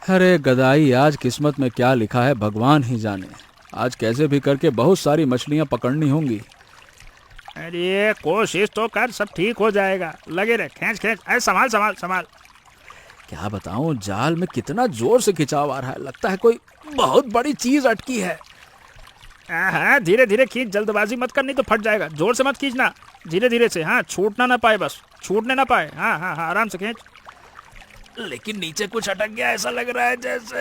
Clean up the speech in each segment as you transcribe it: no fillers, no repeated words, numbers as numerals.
अरे गदाई, आज किस्मत में क्या लिखा है भगवान ही जाने। आज कैसे भी करके बहुत सारी मछलियां पकड़नी होंगी। अरे कोशिश तो कर, सब ठीक हो जाएगा। लगे रहे, खींच खींच। अरे संभाल संभाल संभाल। क्या बताऊं, जाल में कितना जोर से खिंचाव आ रहा है, लगता है कोई बहुत बड़ी चीज अटकी है। हाँ, धीरे धीरे खींच, जल्दबाजी मत कर, नहीं तो फट जाएगा। जोर से मत खींचना, धीरे धीरे से। हाँ, छूटना ना पाए, बस छूटने ना पाए। हाँ हाँ हाँ, आराम से खींच। लेकिन नीचे कुछ अटक गया, ऐसा लग रहा है जैसे।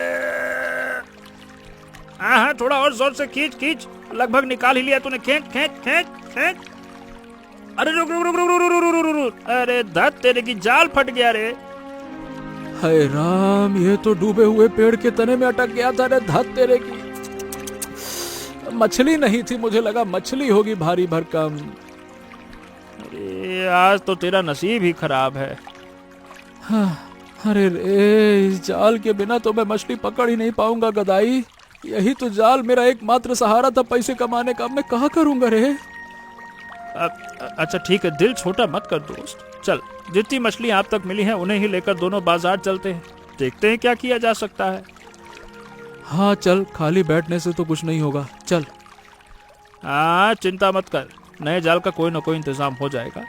हाँ हाँ, थोड़ा और जोर से खींच खींच। लगभग निकाल ही लिया तूने। खींच खींच खींच खींच। अरे रुक रुक रुक रुक रुक रुक रुक रुक रुक रुक। अरे धत तेरे की, जाल फट गया रे। हाय राम, ये तो डूबे हुए पेड़ के तने में अटक गया था रे। धत तेरे की, मछली नहीं थी, मुझे लगा मछली होगी भारी भरकम। अरे आज तो तेरा नसीब ही खराब है। हाँ, अरे रे, इस जाल के बिना तो मैं मछली पकड़ ही नहीं पाऊंगा गदाई। यही तो जाल मेरा एकमात्र सहारा था पैसे कमाने का। मैं कहाँ करूंगा रे। अच्छा ठीक है, दिल छोटा मत कर दोस्त। चल, जितनी मछली आप तक मिली हैं उन्हें ही लेकर दोनों बाजार चलते हैं। देखते हैं क्या किया जा सकता है। हाँ चल, खाली बैठने से तो कुछ नहीं होगा, चल। हाँ, चिंता मत कर, नए जाल का कोई ना कोई इंतजाम हो जाएगा।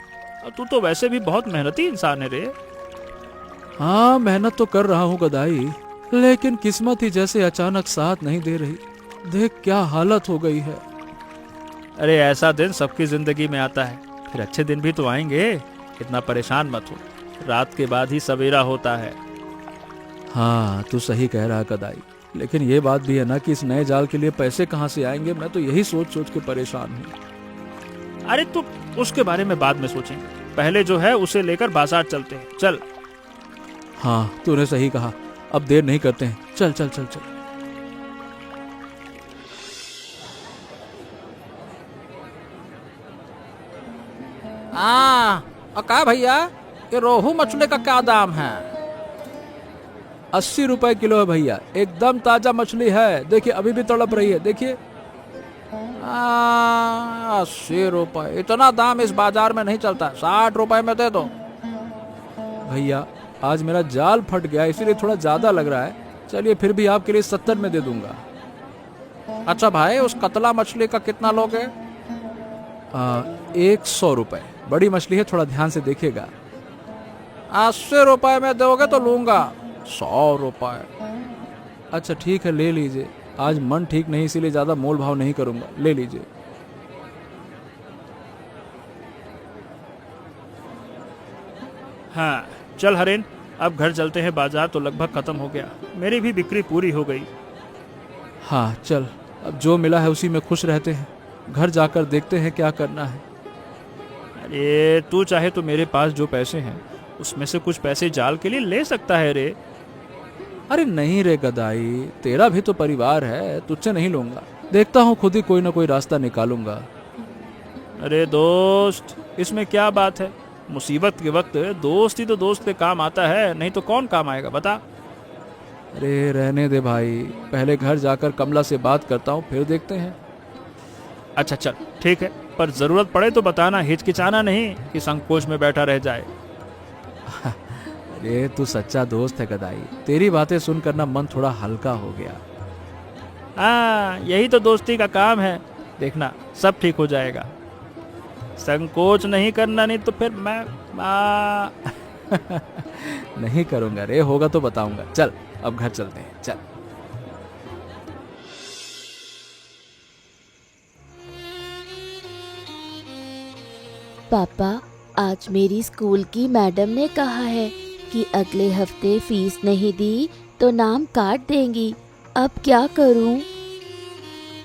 और तू तो वैसे भी बहुत मेहनती इंसान है रे। हाँ, मेहनत तो कर रहा हूँ गदाई, लेकिन किस्मत ही जैसे अचानक साथ नहीं दे रही। देख क्या हालत हो गई है। अरे ऐसा दिन सबकी जिंदगी में आता है, फिर अच्छे दिन भी तो आएंगे। इतना परेशान मत हो, रात के बाद ही सवेरा होता है। हाँ, तू सही कह रहा है गदाई, लेकिन ये बात भी है ना कि इस नए जाल के लिए पैसे कहाँ से आएंगे। मैं तो यही सोच सोच के परेशान हूँ। अरे तू उसके बारे में बाद में सोचेंगे, पहले जो है उसे लेकर बाजार चलते हैं। चल। हाँ, तूने सही कहा, अब देर नहीं करते हैं, चल चल चल चल। का भैया, ये रोहू मछली का क्या दाम है? 80 रुपए किलो है भैया, एकदम ताजा मछली है। देखिए अभी भी तड़प रही है, देखिए। 80 रुपए, इतना दाम इस बाजार में नहीं चलता। 60 रुपए में दे दो। भैया आज मेरा जाल फट गया, इसीलिए थोड़ा ज्यादा लग रहा है। चलिए फिर भी आपके लिए 70 में दे दूंगा। अच्छा भाई, उस कतला मछली का कितना लोगे? 100 रुपए, बड़ी मछली है, थोड़ा ध्यान से देखिएगा। 80 रुपए में दोगे तो लूंगा। 100 रुपए। अच्छा ठीक है, ले लीजिए। आज मन ठीक नहीं, इसीलिए ज्यादा मोल भाव नहीं करूंगा, ले लीजिए। हाँ चल हरेन, अब घर चलते हैं। बाजार तो लगभग खत्म हो गया, मेरी भी बिक्री पूरी हो गई। हाँ चल, अब जो मिला है उसी में खुश रहते हैं। घर जाकर देखते हैं क्या करना है। अरे तू चाहे तो मेरे पास जो पैसे हैं उसमें से कुछ पैसे जाल के लिए ले सकता है रे। अरे नहीं रे गदाई, तेरा भी तो परिवार है, तुझसे नहीं लूंगा। देखता हूँ, खुद ही कोई ना कोई रास्ता निकालूंगा। अरे दोस्त, इसमें क्या बात है। मुसीबत के वक्त दोस्त ही तो दोस्त के काम आता है, नहीं तो कौन काम आएगा बता। अरे रहने दे भाई, पहले घर जाकर कमला से बात करता हूँ, फिर देखते हैं। अच्छा चल ठीक है, पर जरूरत पड़े तो बताना, हिचकिचाना नहीं कि संकोच में बैठा रह जाए। अरे तू सच्चा दोस्त है गदाई, तेरी बातें सुनकर ना मन थोड़ा हल्का हो गया। हाँ, यही तो दोस्ती का काम है। देखना सब ठीक हो जाएगा। संकोच नहीं करना, नहीं तो फिर मैं नहीं करूंगा रे, होगा तो बताऊंगा। चल अब घर चलते हैं, चल। पापा, आज मेरी स्कूल की मैडम ने कहा है कि अगले हफ्ते फीस नहीं दी तो नाम काट देंगी। अब क्या करूं?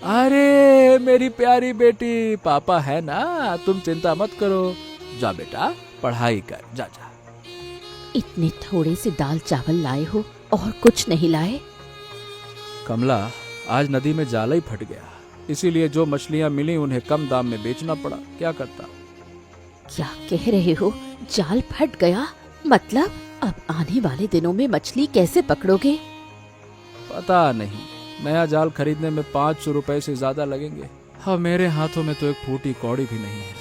अरे मेरी प्यारी बेटी, पापा है ना, तुम चिंता मत करो। जा बेटा, पढ़ाई कर, जा जा। इतने थोड़े से दाल चावल लाए हो और कुछ नहीं लाए? कमला, आज नदी में जाला ही फट गया, इसीलिए जो मछलियां मिली उन्हें कम दाम में बेचना पड़ा। क्या करता। क्या कह रहे हो? जाल फट गया? मतलब अब आने वाले दिनों में मछली कैसे पकड़ोगे? पता नहीं, नया जाल खरीदने में 500 रुपए से ज्यादा लगेंगे। हाँ, मेरे हाथों में तो एक फूटी कौड़ी भी नहीं है।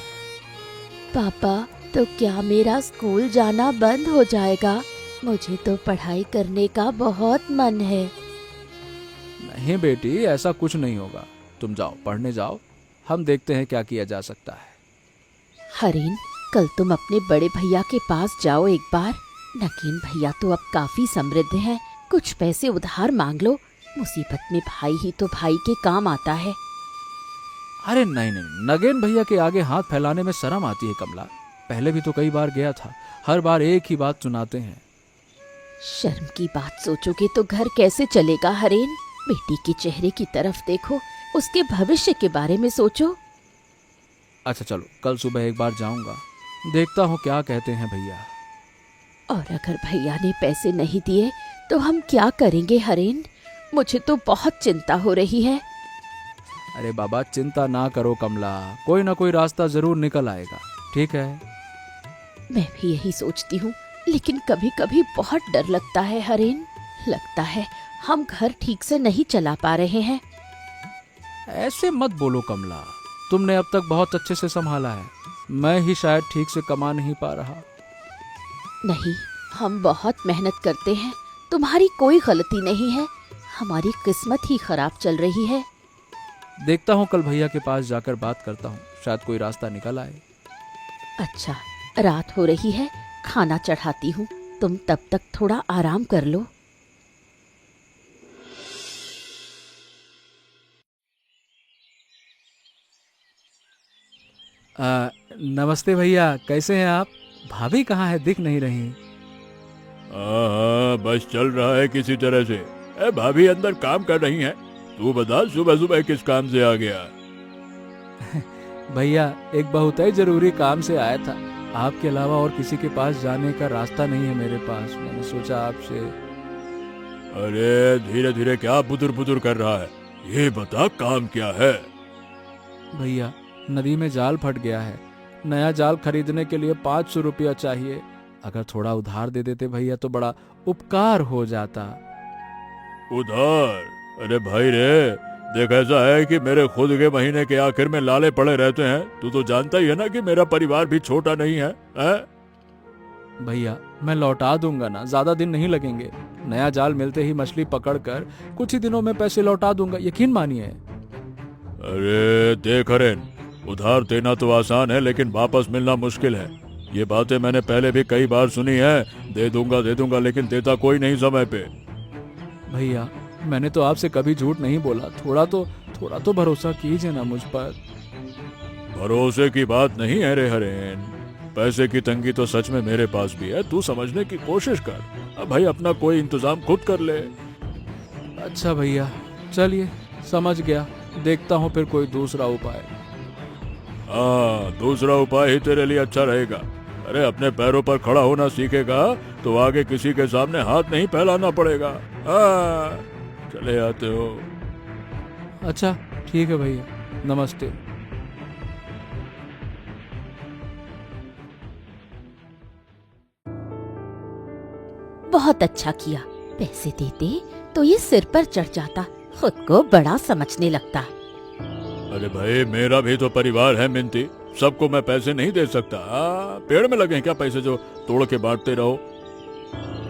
पापा, तो क्या मेरा स्कूल जाना बंद हो जाएगा? मुझे तो पढ़ाई करने का बहुत मन है। नहीं बेटी, ऐसा कुछ नहीं होगा। तुम जाओ, पढ़ने जाओ, हम देखते हैं क्या किया जा सकता है। हरीन, कल तुम अपने बड़े भैया के पास जाओ एक बार। नगीन भैया तो अब काफी समृद्ध हैं, कुछ पैसे उधार मांग लो। मुसीबत में भाई ही तो भाई के काम आता है। अरे नहीं नहीं, नगेन भैया के आगे हाथ फैलाने में शर्म आती है कमला। पहले भी तो कई बार गया था, हर बार एक ही बात सुनाते हैं। शर्म की बात सोचोगे तो घर कैसे चलेगा हरेन? बेटी के चेहरे की तरफ देखो, उसके भविष्य के बारे में सोचो। अच्छा चलो, कल सुबह एक बार जाऊंगा, देखता हूँ क्या कहते हैं भैया। और अगर भैया ने पैसे नहीं दिए तो हम क्या करेंगे हरेन? मुझे तो बहुत चिंता हो रही है। अरे बाबा, चिंता ना करो कमला, कोई ना कोई रास्ता जरूर निकल आएगा, ठीक है? मैं भी यही सोचती हूँ, लेकिन कभी कभी बहुत डर लगता है हरेन। लगता है हम घर ठीक से नहीं चला पा रहे हैं। ऐसे मत बोलो कमला, तुमने अब तक बहुत अच्छे से संभाला है। मैं ही शायद ठीक से कमा नहीं पा रहा। नहीं, हम बहुत मेहनत करते हैं, तुम्हारी कोई गलती नहीं है। हमारी किस्मत ही खराब चल रही है। देखता हूँ, कल भैया के पास जाकर बात करता हूँ, शायद कोई रास्ता निकल आए। अच्छा, रात हो रही है, खाना चढ़ाती हूँ, तुम तब तक थोड़ा आराम कर लो। नमस्ते भैया, कैसे हैं आप? भाभी कहाँ है, दिख नहीं रही। हाँ, बस चल रहा है किसी तरह से। भाभी अंदर काम कर रही हैं। तू बता, सुबह सुबह किस काम से आ गया? भैया, एक बहुत ही जरूरी काम से आया था। आपके अलावा और किसी के पास जाने का रास्ता नहीं है मेरे पास, मैंने सोचा आपसे। अरे धीरे धीरे क्या बुदुर बुदुर कर रहा है, ये बता काम क्या है? भैया, नदी में जाल फट गया है, नया जाल खरीदने के लिए 500 रुपया चाहिए। अगर थोड़ा उधार दे देते भैया तो बड़ा उपकार हो जाता। उधार? अरे भाई रे, देख ऐसा है कि मेरे खुद के महीने के आखिर में लाले पड़े रहते हैं। तू तो जानता ही है ना कि मेरा परिवार भी छोटा नहीं है, भैया, मैं लौटा दूंगा ना, ज्यादा दिन नहीं लगेंगे। नया जाल मिलते ही मछली पकड़कर कुछ ही दिनों में पैसे लौटा दूंगा, यकीन मानिए। अरे देख हरेन, उधार देना तो आसान है लेकिन वापस मिलना मुश्किल है। ये बातें मैंने पहले भी कई बार सुनी है। दे दूंगा लेकिन देता कोई नहीं समय पे। भैया, मैंने तो आपसे कभी झूठ नहीं बोला, थोड़ा तो भरोसा कीजिए ना मुझ पर। भरोसे की बात नहीं है रे हरेन, पैसे की तंगी तो सच में मेरे पास भी है। तू समझने की कोशिश कर। अब भाई अपना कोई इंतजाम खुद कर ले। अच्छा भैया, चलिए समझ गया, देखता हूँ फिर कोई दूसरा उपाय। हाँ, दूसरा उपाय ही तेरे लिए अच्छा रहेगा। अरे अपने पैरों पर खड़ा होना सीखेगा तो आगे किसी के सामने हाथ नहीं फैलाना पड़ेगा। हाँ, चले आते हो? अच्छा ठीक है भैया, नमस्ते। बहुत अच्छा किया, पैसे देते तो ये सिर पर चढ़ जाता, खुद को बड़ा समझने लगता। अरे भाई, मेरा भी तो परिवार है मिंती, सबको मैं पैसे नहीं दे सकता। पेड़ में लगे क्या पैसे जो तोड़ के बांटते रहो?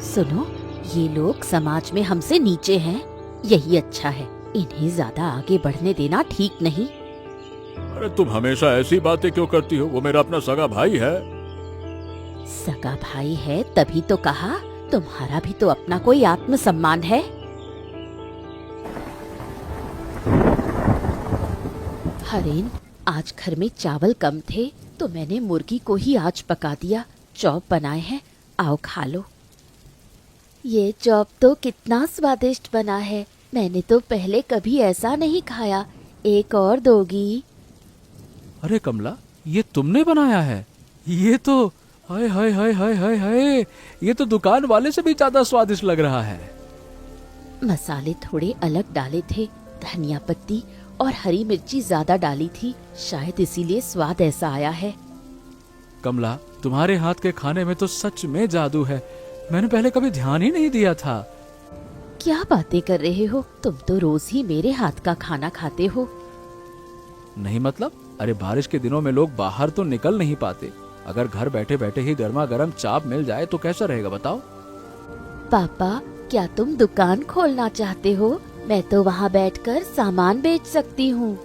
सुनो, ये लोग समाज में हमसे नीचे हैं, यही अच्छा है। इन्हें ज्यादा आगे बढ़ने देना ठीक नहीं। अरे तुम हमेशा ऐसी बातें क्यों करती हो? वो मेरा अपना सगा भाई है। सगा भाई है तभी तो कहा, तुम्हारा भी तो अपना कोई आत्मसम्मान है। हरेन, आज घर में चावल कम थे तो मैंने मुर्गी को ही आज पका दिया। चॉप बनाए हैं, आओ खा लो। ये चॉप तो कितना स्वादिष्ट बना है, मैंने तो पहले कभी ऐसा नहीं खाया। एक और दोगी? अरे कमला, ये तुमने बनाया है? ये तो हाय हाय हाय हाय हाय हाय, ये तो दुकान वाले से भी ज्यादा स्वादिष्ट लग रहा है। मसाले थोड़े अलग डाले थे, धनिया पत्ती और हरी मिर्ची ज्यादा डाली थी, शायद इसीलिए स्वाद ऐसा आया है। कमला, तुम्हारे हाथ के खाने में तो सच में जादू है, मैंने पहले कभी ध्यान ही नहीं दिया था। क्या बातें कर रहे हो, तुम तो रोज ही मेरे हाथ का खाना खाते हो। नहीं मतलब, अरे बारिश के दिनों में लोग बाहर तो निकल नहीं पाते, अगर घर बैठे बैठे ही गर्मा गर्म चाप मिल जाए तो कैसा रहेगा बताओ? पापा, क्या तुम दुकान खोलना चाहते हो? मैं तो वहाँ बैठकर सामान बेच सकती हूँ।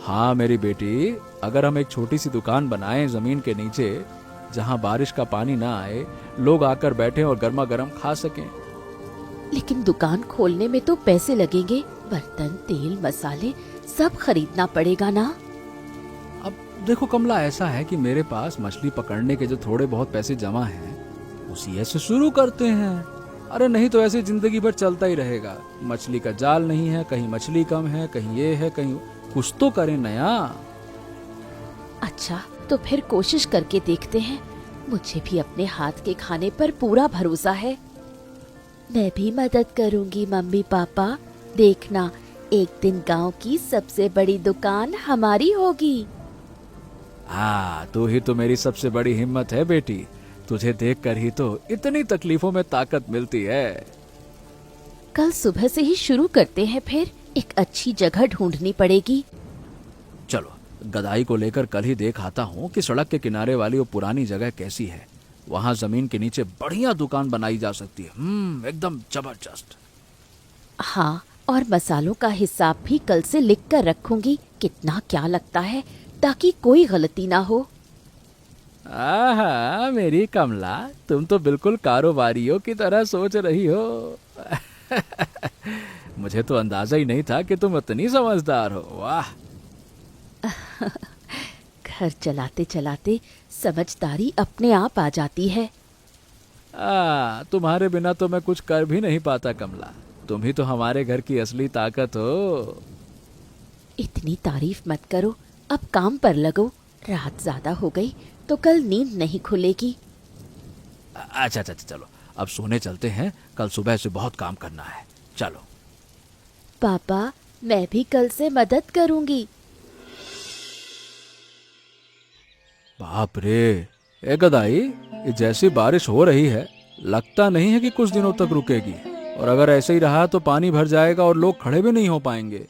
हाँ मेरी बेटी, अगर हम एक छोटी सी दुकान बनाएं जमीन के नीचे, जहाँ बारिश का पानी ना आए, लोग आकर बैठें और गर्मा गर्म खा सकें। लेकिन दुकान खोलने में तो पैसे लगेंगे, बर्तन, तेल, मसाले सब खरीदना पड़ेगा ना। अब देखो कमला, ऐसा है कि मेरे पास मछली पकड़ने के जो थोड़े बहुत पैसे जमा हैं, उसी ऐसे शुरू करते हैं। अरे नहीं तो ऐसे जिंदगी भर चलता ही रहेगा। मछली का जाल नहीं है, कहीं मछली कम है, कहीं ये है, कहीं कुछ तो करें नया। अच्छा, तो फिर कोशिश करके देखते हैं। मुझे भी अपने हाथ के खाने पर पूरा भरोसा है। मैं भी मदद करूंगी मम्मी पापा। देखना, एक दिन गांव की सबसे बड़ी दुकान हमारी होगी। हाँ, तू ही तो मेरी सबसे बड़ी हिम्मत है बेटी। तुझे देखकर ही तो इतनी तकलीफों में ताकत मिलती है। कल सुबह से ही शुरू करते हैं। फिर एक अच्छी जगह ढूंढनी पड़ेगी। चलो, गदाई को लेकर कल ही देख आता हूँ कि सड़क के किनारे वाली वो पुरानी जगह कैसी है। वहाँ जमीन के नीचे बढ़िया दुकान बनाई जा सकती है। एकदम जबरदस्त। हाँ, और मसालों का हिसाब भी कल से लिख कर रखूंगी, कितना क्या लगता है, ताकि कोई गलती ना हो। आहा, मेरी कमला, तुम तो बिल्कुल कारोबारियों की तरह सोच रही हो। मुझे तो अंदाजा ही नहीं था कि तुम इतनी समझदार हो। वाह। घर चलाते चलाते समझदारी अपने आप आ जाती है। तुम्हारे बिना तो मैं कुछ कर भी नहीं पाता कमला। तुम ही तो हमारे घर की असली ताकत हो। इतनी तारीफ मत करो, अब काम पर लगो। रात ज्यादा हो गई तो कल नींद नहीं खुलेगी। अच्छा, चलो अब सोने चलते हैं। कल सुबह से बहुत काम करना है। चलो। पापा, मैं भी कल से मदद करूंगी। बाप रे, ए गदाई, ये जैसी बारिश हो रही है, लगता नहीं है कि कुछ दिनों तक रुकेगी। और अगर ऐसे ही रहा तो पानी भर जाएगा और लोग खड़े भी नहीं हो पाएंगे।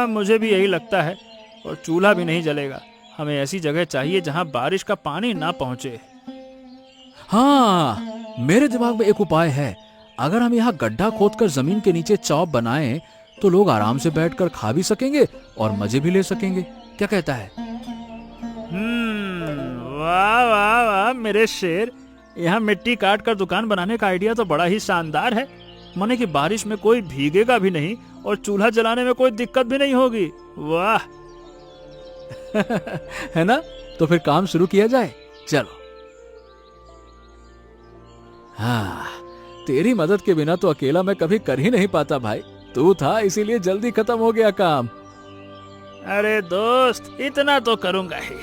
मुझे भी यही लगता है। और चूल्हा भी नहीं जलेगा। हमें ऐसी जगह चाहिए जहाँ बारिश का पानी ना पहुँचे। हाँ, मेरे दिमाग में एक उपाय है। अगर हम यहाँ गड्ढा खोदकर जमीन के नीचे चौप बनाएं, तो लोग आराम से बैठकर खा भी सकेंगे और मजे भी ले सकेंगे। क्या कहता है? वाह वाह वाह मेरे शेर, यहाँ मिट्टी काट कर दुकान बनाने का आइडिया तो बड़ा ही शानदार है। माने कि बारिश में कोई भीगेगा भी नहीं और चूल्हा जलाने में कोई दिक्कत भी नहीं होगी। वाह। है ना? तो फिर काम शुरू किया जाए। चलो। हाँ, तेरी मदद के बिना तो अकेला मैं कभी कर ही नहीं पाता भाई। तू था, इसीलिए जल्दी खत्म हो गया काम। अरे दोस्त, इतना तो करूंगा ही।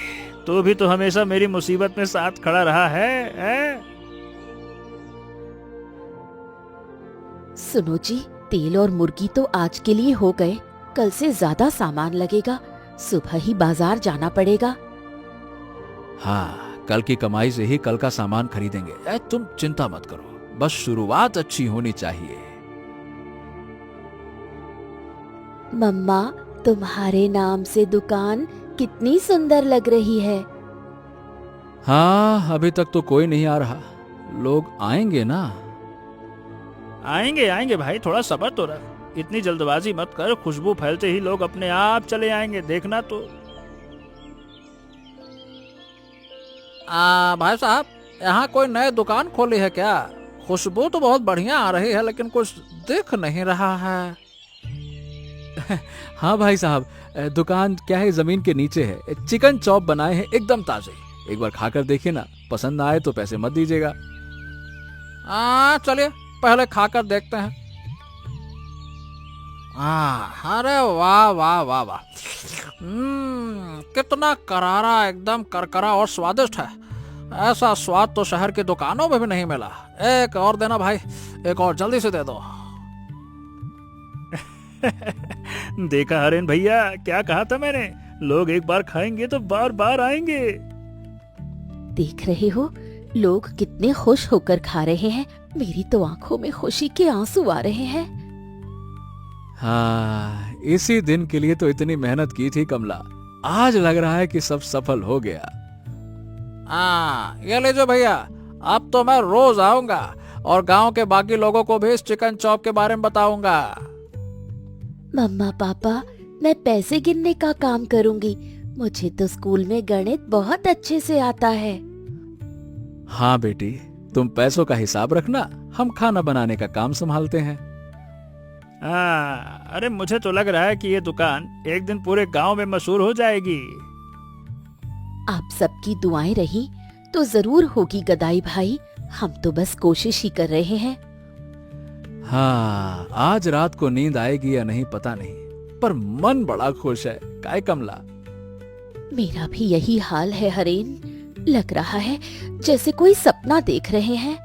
तू भी तो हमेशा मेरी मुसीबत में साथ खड़ा रहा है? सुनो जी, तेल और मुर्गी तो आज के लिए हो गए। कल से ज्यादा सामान लगेगा। सुबह ही बाजार जाना पड़ेगा। हाँ, कल की कमाई से ही कल का सामान खरीदेंगे। तुम चिंता मत करो, बस शुरुआत अच्छी होनी चाहिए। मम्मा, तुम्हारे नाम से दुकान कितनी सुंदर लग रही है। हाँ, अभी तक तो कोई नहीं आ रहा। लोग आएंगे ना? आएंगे आएंगे भाई, थोड़ा सब्र तो रख। इतनी जल्दबाजी मत कर। खुशबू फैलते ही लोग अपने आप चले आएंगे, देखना तो। भाई साहब, यहाँ कोई नई दुकान खोली है क्या? खुशबू तो बहुत बढ़िया आ रही है, लेकिन कुछ दिख नहीं रहा है। हाँ भाई साहब, दुकान क्या है, जमीन के नीचे है। चिकन चॉप बनाए हैं, एकदम ताजे। एक बार खाकर देखिए ना, पसंद ना आए तो पैसे मत दीजिएगा। चलिए पहले खाकर देखते हैं। अरे वाह वाह वाह वाह, कितना करारा, एकदम करकरा और स्वादिष्ट है। ऐसा स्वाद तो शहर की दुकानों में भी नहीं मिला। एक और देना भाई, एक और जल्दी से दे दो। देखा हरेन भैया, क्या कहा था मैंने? लोग एक बार खाएंगे तो बार बार आएंगे। देख रहे हो, लोग कितने खुश होकर खा रहे हैं। मेरी तो आंखों में खुशी के आंसू आ रहे हैं। हाँ, इसी दिन के लिए तो इतनी मेहनत की थी कमला। आज लग रहा है कि सब सफल हो गया। ये लीजिए भैया, अब तो मैं रोज आऊंगा और गांव के बाकी लोगों को भी इस चिकन चॉप के बारे में बताऊंगा। मम्मा पापा, मैं पैसे गिनने का काम करूंगी। मुझे तो स्कूल में गणित बहुत अच्छे से आता है। हाँ बेटी, तुम पैसों का हिसाब रखना, हम खाना बनाने का काम संभालते हैं। हाँ, अरे मुझे तो लग रहा है कि ये दुकान एक दिन पूरे गांव में मशहूर हो जाएगी। आप सबकी दुआएं रही तो जरूर होगी गदाई भाई। हम तो बस कोशिश ही कर रहे हैं। हाँ, आज रात को नींद आएगी या नहीं पता नहीं, पर मन बड़ा खुश है। काय कमला? मेरा भी यही हाल है हरेन। लग रहा है जैसे कोई सपना देख रहे हैं।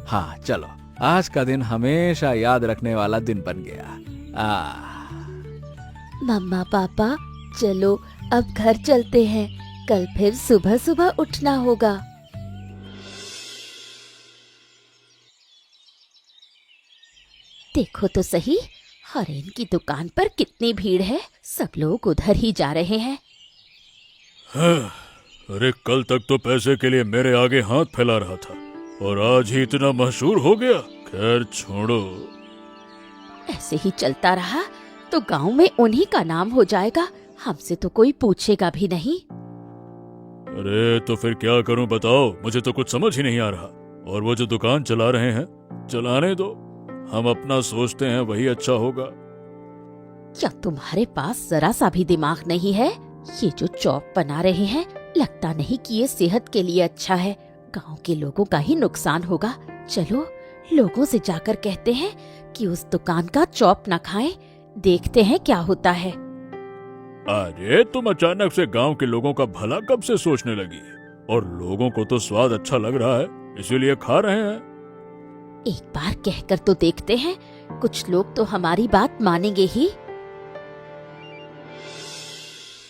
हाँ चलो, आज का दिन हमेशा याद रखने वाला दिन बन गया। मम्मा पापा, चलो अब घर चलते हैं। कल फिर सुबह सुबह उठना होगा। देखो तो सही, हरेन की दुकान पर कितनी भीड़ है। सब लोग उधर ही जा रहे हैं। अरे कल तक तो पैसे के लिए मेरे आगे हाथ फैला रहा था और आज ही इतना मशहूर हो गया। खैर छोड़ो। ऐसे ही चलता रहा तो गांव में उन्हीं का नाम हो जाएगा। हमसे तो कोई पूछेगा भी नहीं। अरे तो फिर क्या करूं बताओ, मुझे तो कुछ समझ ही नहीं आ रहा। और वो जो दुकान चला रहे हैं, चलाने दो, हम अपना सोचते हैं वही अच्छा होगा। क्या तुम्हारे पास जरा सा भी दिमाग नहीं है? ये जो चॉप बना रहे हैं, लगता नहीं कि ये सेहत के लिए अच्छा है। गांव के लोगों का ही नुकसान होगा। चलो लोगों से जाकर कहते हैं कि उस दुकान का चॉप न खाएं। देखते हैं क्या होता है। अरे तुम अचानक से गांव के लोगों का भला कब से सोचने लगी? और लोगों को तो स्वाद अच्छा लग रहा है, इसीलिए खा रहे हैं। एक बार कहकर तो देखते हैं, कुछ लोग तो हमारी बात मानेंगे ही।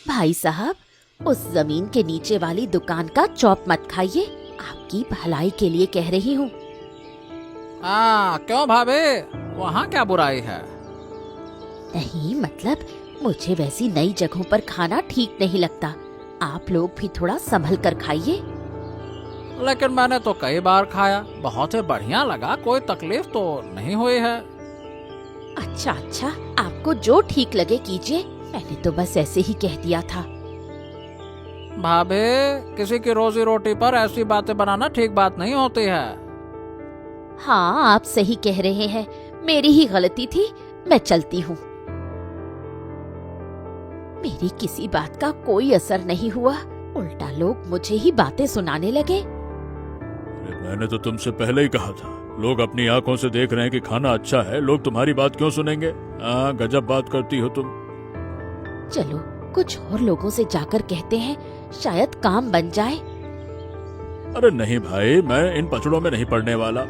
भाई साहब, उस जमीन के नीचे वाली दुकान का चॉप मत खाइए। आपकी भलाई के लिए कह रही हूँ। क्यों भाभी, वहाँ क्या बुराई है? नहीं, मतलब मुझे वैसी नई जगहों पर खाना ठीक नहीं लगता। आप लोग भी थोड़ा संभल कर खाइए। लेकिन मैंने तो कई बार खाया, बहुत ही बढ़िया लगा, कोई तकलीफ तो नहीं हुई है। अच्छा अच्छा, आपको जो ठीक लगे कीजिए। मैंने तो बस ऐसे ही कह दिया था। भाभी, किसी की रोजी रोटी पर ऐसी बातें बनाना ठीक बात नहीं होती है। हाँ, आप सही कह रहे हैं। मेरी ही गलती थी। मैं चलती हूँ। मेरी किसी बात का कोई असर नहीं हुआ। उल्टा लोग मुझे ही बातें सुनाने लगे। अरे मैंने तो तुमसे पहले ही कहा था, लोग अपनी आंखों से देख रहे हैं कि खाना अच्छा है, लोग तुम्हारी बात क्यों सुनेंगे? गजब बात करती हो तुम। चलो कुछ और लोगों से जाकर कहते हैं, शायद काम बन जाए। अरे नहीं भाई, मैं इन पचड़ों में नहीं पड़ने वाला।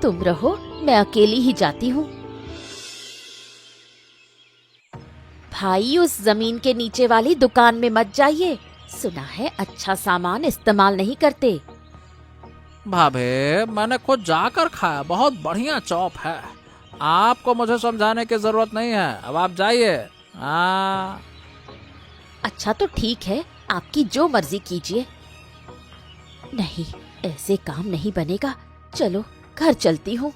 तुम रहो, मैं अकेली ही जाती हूँ। भाई, उस जमीन के नीचे वाली दुकान में मत जाइए। सुना है अच्छा सामान इस्तेमाल नहीं करते। भाभी, मैंने खुद जाकर खाया, बहुत बढ़िया चॉप है। आपको मुझे समझाने की जरूरत नहीं है, अब आप जाइए। अच्छा तो ठीक है, आपकी जो मर्जी कीजिए। नहीं, ऐसे काम नहीं बनेगा। चलो घर चलती हूँ।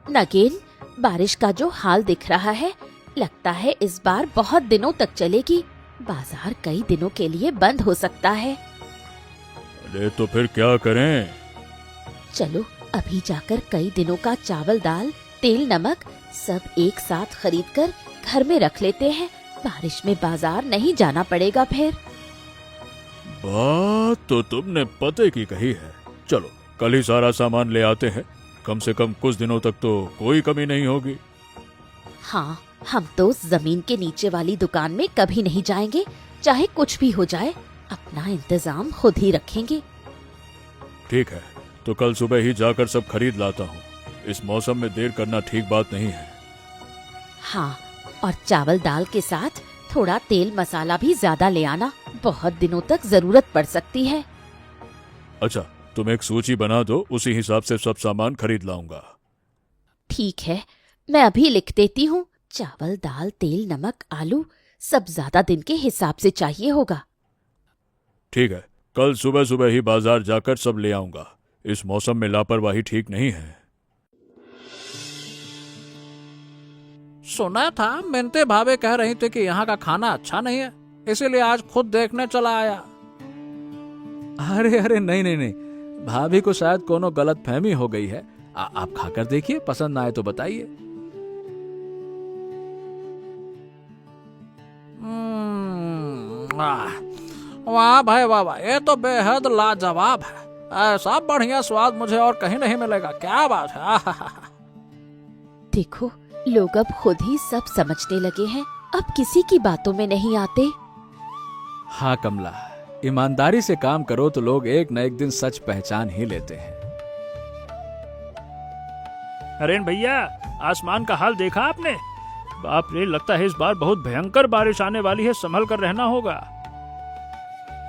नगेन, बारिश का जो हाल दिख रहा है, लगता है इस बार बहुत दिनों तक चलेगी। बाजार कई दिनों के लिए बंद हो सकता है। अरे तो फिर क्या करें? चलो अभी जाकर कई दिनों का चावल, दाल, तेल, नमक सब एक साथ खरीद कर घर में रख लेते हैं। बारिश में बाजार नहीं जाना पड़ेगा फिर। बात तो तुमने पते की कही है। चलो कल ही सारा सामान ले आते हैं, कम से कम कुछ दिनों तक तो कोई कमी नहीं होगी। हाँ, हम तो उस जमीन के नीचे वाली दुकान में कभी नहीं जाएंगे, चाहे कुछ भी हो जाए। अपना इंतजाम खुद ही रखेंगे। ठीक है, तो कल सुबह ही जाकर सब खरीद लाता हूँ। इस मौसम में देर करना ठीक बात नहीं है। हाँ, और चावल दाल के साथ थोड़ा तेल मसाला भी ज्यादा ले आना, बहुत दिनों तक जरूरत पड़ सकती है। अच्छा, तुम एक सूची बना दो, उसी हिसाब से सब सामान खरीद लाऊंगा। ठीक है, मैं अभी लिख देती हूँ। चावल, दाल, तेल, नमक, आलू सब ज्यादा दिन के हिसाब से चाहिए होगा। ठीक है, कल सुबह सुबह ही बाजार जाकर सब ले आऊंगा। इस मौसम में लापरवाही ठीक नहीं है। सुना था मिनते भाभी कह रही थी कि यहाँ का खाना अच्छा नहीं है, इसीलिए आज खुद देखने चला आया। अरे अरे नहीं नहीं नहीं, भाभी को शायद कोनो गलत फहमी हो गई है। आप खाकर देखिए, पसंद ना आए तो बताइए। वाह भाई वाह वाह, ये तो बेहद लाजवाब है। ऐसा बढ़िया स्वाद मुझे और कहीं नहीं मिलेगा। क्या बात है। आहाहा। देखो, लोग अब खुद ही सब समझने लगे हैं, अब किसी की बातों में नहीं आते। हाँ कमला, ईमानदारी से काम करो तो लोग एक न एक दिन सच पहचान ही लेते हैं। हरेन भैया, आसमान का हाल देखा आपने? बाप रे, लगता है इस बार बहुत भयंकर बारिश आने वाली है, संभल कर रहना होगा।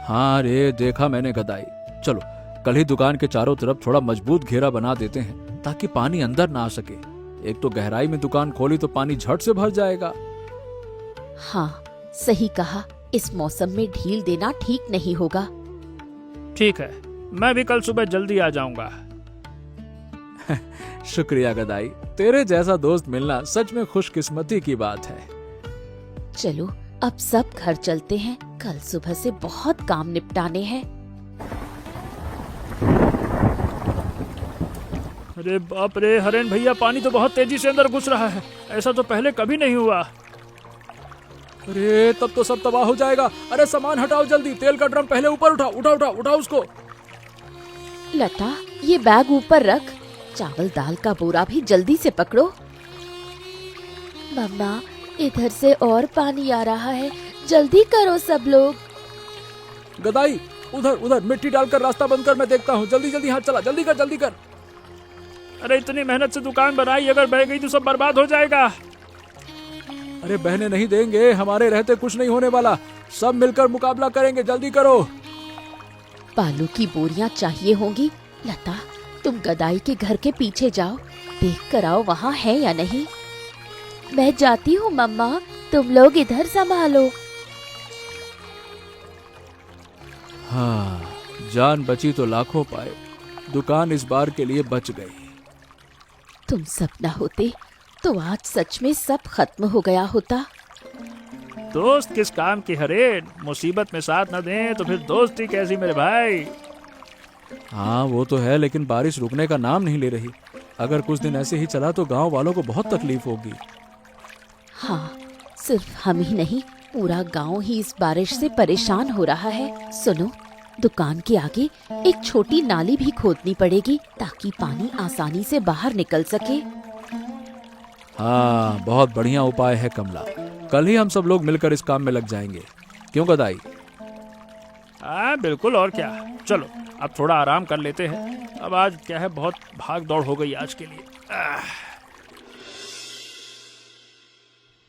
हाँ रे, देखा मैंने गदाई। चलो कल ही दुकान के चारों तरफ थोड़ा मजबूत घेरा बना देते हैं ताकि पानी अंदर ना आ सके। एक तो गहराई में दुकान खोली तो पानी झट से भर जाएगा। हाँ, सही कहा, इस मौसम में ढील देना ठीक नहीं होगा। ठीक है, मैं भी कल सुबह जल्दी आ जाऊंगा। शुक्रिया गदाई, तेरे जैसा दोस्त मिलना सच में खुशकिस्मती की बात है। चलो अब सब घर चलते हैं, कल सुबह से बहुत काम निपटाने हैं। अरे बाप रे हरेन भैया, पानी तो बहुत तेजी से अंदर घुस रहा है, ऐसा तो पहले कभी नहीं हुआ। अरे तब तो सब तबाह हो जाएगा। अरे सामान हटाओ जल्दी, तेल का ड्रम पहले ऊपर उठाओ, उठाओ उठाओ उठाओ उसको। लता, ये बैग ऊपर रख, चावल दाल का बोरा भी जल्दी से पकड़ो। मम्मा, इधर से और पानी आ रहा है, जल्दी करो सब लोग। गदाई, उधर उधर मिट्टी डालकर रास्ता बंद कर, मैं देखता हूँ। जल्दी जल्दी हाथ चला, जल्दी कर जल्दी कर। अरे इतनी मेहनत से दुकान बनाई, अगर बह गई तो सब बर्बाद हो जाएगा। अरे बहने नहीं देंगे, हमारे रहते कुछ नहीं होने वाला। सब मिलकर मुकाबला करेंगे, जल्दी करो। बालू की बोरियां चाहिए होंगी। लता, तुम गदाई के घर के पीछे जाओ, देख कर आओ वहाँ है या नहीं। मैं जाती हूँ मम्मा, तुम लोग इधर संभालो। हाँ, जान बची तो लाखों पाए। दुकान इस बार के लिए बच गई। तुम सब न होते तो आज सच में सब खत्म हो गया होता। दोस्त किस काम की हरेन, मुसीबत में साथ न दें तो फिर दोस्ती कैसी मेरे भाई। हाँ वो तो है, लेकिन बारिश रुकने का नाम नहीं ले रही। अगर कुछ दिन ऐसे ही चला तो गांव वालों को बहुत तकलीफ होगी। हाँ, सिर्फ हम ही नहीं, पूरा गांव ही इस बारिश से परेशान हो रहा है। सुनो, दुकान के आगे एक छोटी नाली भी खोदनी पड़ेगी ताकि पानी आसानी से बाहर निकल सके। हाँ, बहुत बढ़िया उपाय है कमला। कल ही हम सब लोग मिलकर इस काम में लग जाएंगे। क्यों गदाई? हाँ बिल्कुल, और क्या। चलो अब थोड़ा आराम कर लेते हैं, अब आज क्या है, बहुत भाग दौड़ हो गई आज के लिए।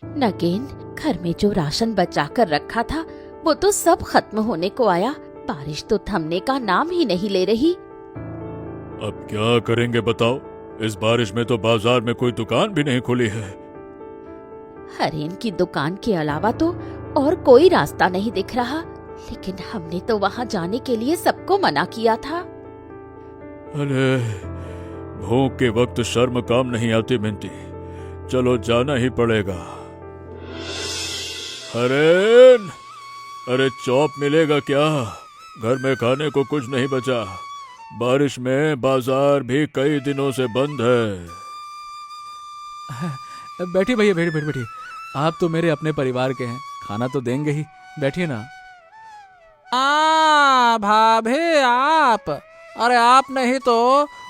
नगेन, घर में जो राशन बचा कर रखा था वो तो सब खत्म होने को आया। बारिश तो थमने का नाम ही नहीं ले रही। अब क्या करेंगे बताओ? इस बारिश में तो बाजार में कोई दुकान भी नहीं खुली है। हरेन की दुकान के अलावा तो और कोई रास्ता नहीं दिख रहा, लेकिन हमने तो वहाँ जाने के लिए सबको मना किया था। अरे भूख के वक्त शर्म काम नहीं आती मिंटी, चलो जाना ही पड़ेगा। हरेन, अरे चॉप मिलेगा क्या? घर में खाने को कुछ नहीं बचा। बारिश में बाजार भी कई दिनों से बंद है। बैठिए भैया, बैठिए बैठिए बैठिए। आप तो मेरे अपने परिवार के हैं, खाना तो देंगे ही। बैठिए ना। भाभी आप, अरे आपने ही तो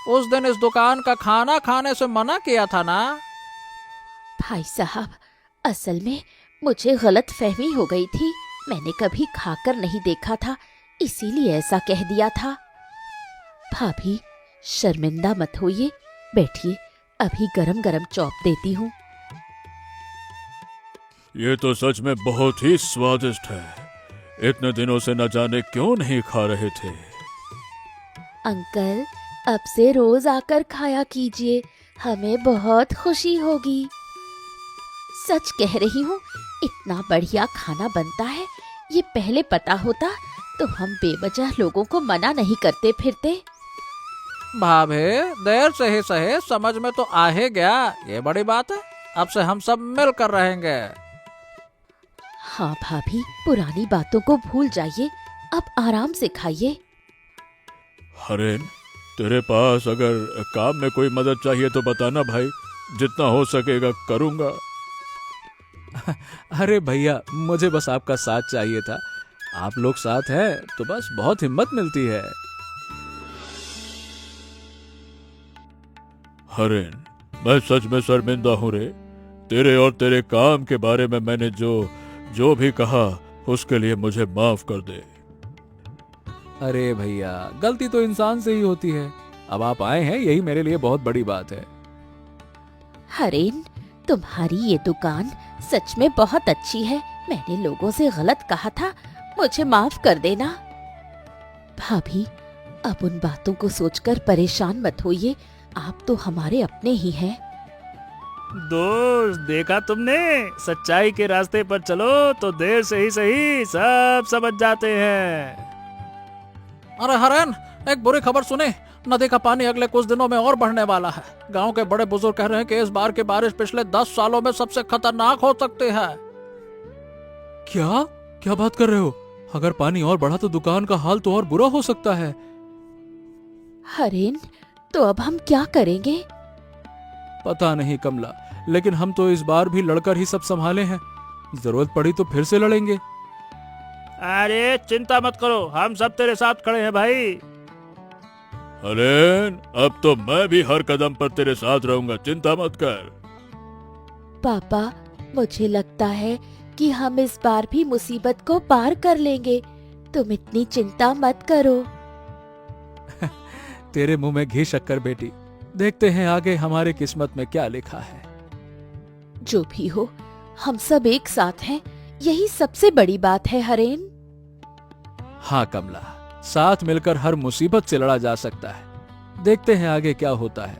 उस दिन इस दुकान का खाना खाने से मना किया था ना। भाई साहब, असल में मुझे गलत फहमी हो गई थी। मैंने कभी खाकर नहीं देखा था, इसीलिए ऐसा कह दिया था। भाभी शर्मिंदा मत होइए, बैठिए, अभी गरम गरम चॉप देती हूँ। ये तो सच में बहुत ही स्वादिष्ट है। इतने दिनों से न जाने क्यों नहीं खा रहे थे। अंकल, अब से रोज आकर खाया कीजिए, हमें बहुत खुशी होगी। सच कह रही हूँ, इतना बढ़िया खाना बनता है, ये पहले पता होता तो हम बेवजह लोगों को मना नहीं करते फिरते। भाभी देर से ही सही समझ में तो आ ही गया, ये बड़ी बात है। अब से हम सब मिलकर रहेंगे। हाँ भाभी, पुरानी बातों को भूल जाइए, अब आराम से खाइए। हरेन, तेरे पास अगर काम में कोई मदद चाहिए तो बताना भाई, जितना हो सकेगा करूंगा। अरे भैया, मुझे बस आपका साथ चाहिए था। आप लोग साथ हैं तो बस बहुत हिम्मत मिलती है। हरेन, मैं सच में शर्मिंदा हूँ रे। तेरे और तेरे काम के बारे में मैंने जो भी कहा उसके लिए मुझे माफ कर दे। अरे भैया, गलती तो इंसान से ही होती है। अब आप आए हैं, यही मेरे लिए बहुत बड़ी बात है। हरेन, तुम्हारी ये दुकान सच में बहुत अच्छी है। मैंने लोगों से गलत कहा था, मुझे माफ कर देना। भाभी, अब उन बातों को सोचकर परेशान मत होइए, आप तो हमारे अपने ही हैं। दोस्त, देखा तुमने, सच्चाई के रास्ते पर चलो तो देर से ही सही सब समझ जाते हैं। अरे हरेन, एक बुरी खबर सुने। नदी का पानी अगले कुछ दिनों में और बढ़ने वाला है। गांव के बड़े बुजुर्ग कह रहे हैं कि इस बार की बारिश पिछले 10 सालों में सबसे खतरनाक हो सकती है। क्या क्या बात कर रहे हो? अगर पानी और बढ़ा तो दुकान का हाल तो और बुरा हो सकता है। हरेन, तो अब हम क्या करेंगे? पता नहीं कमला, लेकिन हम तो इस बार भी लड़कर ही सब संभाले हैं। जरूरत पड़ी तो फिर से लड़ेंगे। अरे चिंता मत करो, हम सब तेरे साथ खड़े हैं भाई। हरेन, अब तो मैं भी हर कदम पर तेरे साथ रहूंगा, चिंता मत कर। पापा, मुझे लगता है कि हम इस बार भी मुसीबत को पार कर लेंगे। तुम इतनी चिंता मत करो। तेरे मुंह में घी शक्कर बेटी। देखते हैं आगे हमारे किस्मत में क्या लिखा है। जो भी हो, हम सब एक साथ हैं, यही सबसे बड़ी बात है हरेन। हाँ कमला, साथ मिलकर हर मुसीबत से लड़ा जा सकता है। देखते हैं आगे क्या होता है।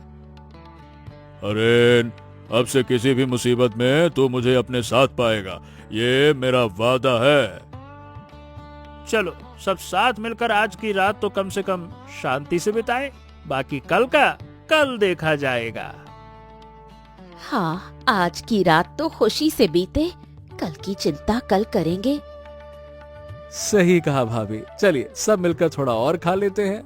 हरेन, अब से किसी भी मुसीबत में तू मुझे अपने साथ पाएगा, ये मेरा वादा है। चलो सब साथ मिलकर आज की रात तो कम से कम शांति से बिताएं, बाकी कल का कल देखा जाएगा। हाँ, आज की रात तो खुशी से बीते, कल की चिंता कल करेंगे। सही कहा भाभी। चलिए सब मिलकर थोड़ा और खा लेते हैं।